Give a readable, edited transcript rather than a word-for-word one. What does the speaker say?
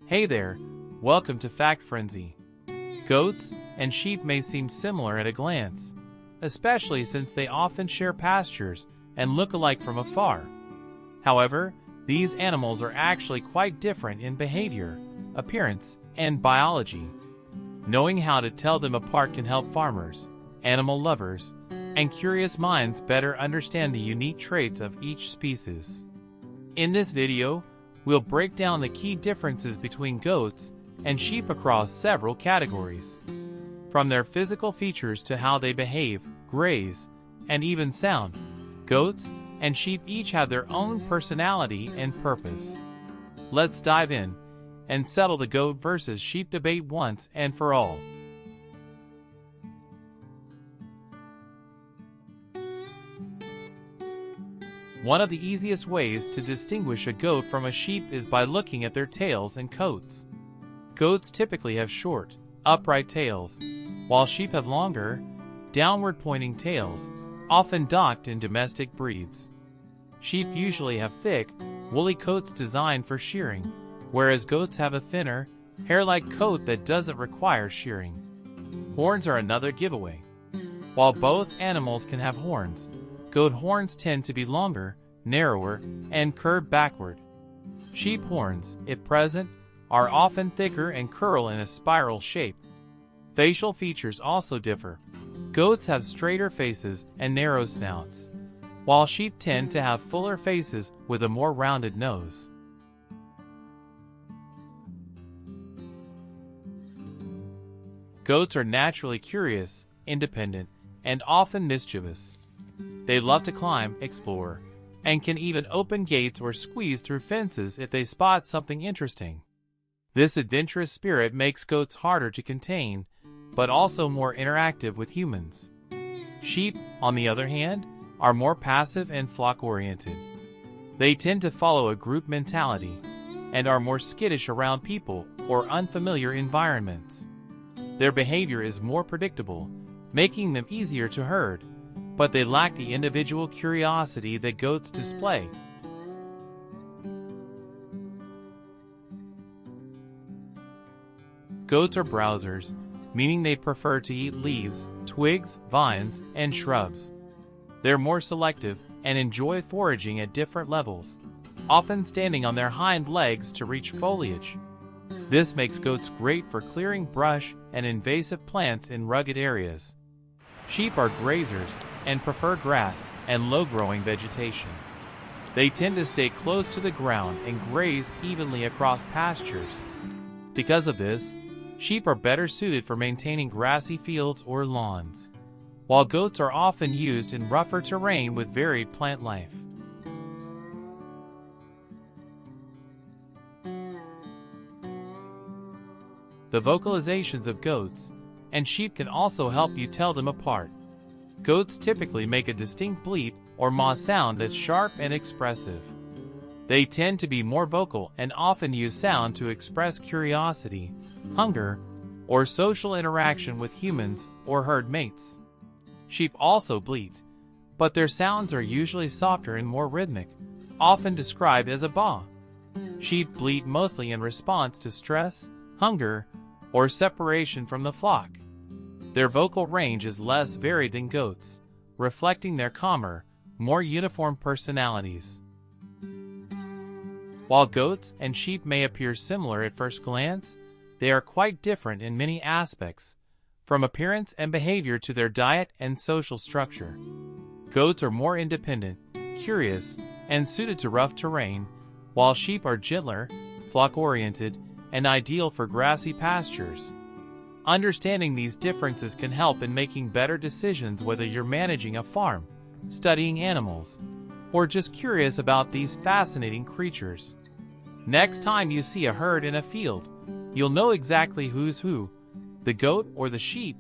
Hey there, welcome to Fact Frenzy. Goats and sheep may seem similar at a glance, especially since they often share pastures and look alike from afar. However, these animals are actually quite different in behavior, appearance, and biology. Knowing how to tell them apart can help farmers, animal lovers, and curious minds better understand the unique traits of each species. In this video, we'll break down the key differences between goats and sheep across several categories. From their physical features to how they behave, graze, and even sound, goats and sheep each have their own personality and purpose. Let's dive in and settle the goat versus sheep debate once and for all. One of the easiest ways to distinguish a goat from a sheep is by looking at their tails and coats. Goats typically have short, upright tails, while sheep have longer, downward-pointing tails, often docked in domestic breeds. Sheep usually have thick, woolly coats designed for shearing, whereas goats have a thinner, hair-like coat that doesn't require shearing. Horns are another giveaway. While both animals can have horns, goat horns tend to be longer, narrower, and curved backward. Sheep horns, if present, are often thicker and curl in a spiral shape. Facial features also differ. Goats have straighter faces and narrow snouts, while sheep tend to have fuller faces with a more rounded nose. Goats are naturally curious, independent, and often mischievous. They love to climb, explore, and can even open gates or squeeze through fences if they spot something interesting. This adventurous spirit makes goats harder to contain, but also more interactive with humans. Sheep, on the other hand, are more passive and flock-oriented. They tend to follow a group mentality and are more skittish around people or unfamiliar environments. Their behavior is more predictable, making them easier to herd, but they lack the individual curiosity that goats display. Goats are browsers, meaning they prefer to eat leaves, twigs, vines, and shrubs. They're more selective and enjoy foraging at different levels, often standing on their hind legs to reach foliage. This makes goats great for clearing brush and invasive plants in rugged areas. Sheep are grazers and prefer grass and low-growing vegetation. They tend to stay close to the ground and graze evenly across pastures. Because of this, sheep are better suited for maintaining grassy fields or lawns, while goats are often used in rougher terrain with varied plant life. The vocalizations of goats and sheep can also help you tell them apart. Goats typically make a distinct bleat or maa sound that's sharp and expressive. They tend to be more vocal and often use sound to express curiosity, hunger, or social interaction with humans or herd mates. Sheep also bleat, but their sounds are usually softer and more rhythmic, often described as a baa. Sheep bleat mostly in response to stress, hunger, or separation from the flock. Their vocal range is less varied than goats, reflecting their calmer, more uniform personalities. While goats and sheep may appear similar at first glance, they are quite different in many aspects, from appearance and behavior to their diet and social structure. Goats are more independent, curious, and suited to rough terrain, while sheep are gentler, flock-oriented, and ideal for grassy pastures. Understanding these differences can help in making better decisions whether you're managing a farm, studying animals, or just curious about these fascinating creatures. Next time you see a herd in a field, you'll know exactly who's who, the goat or the sheep,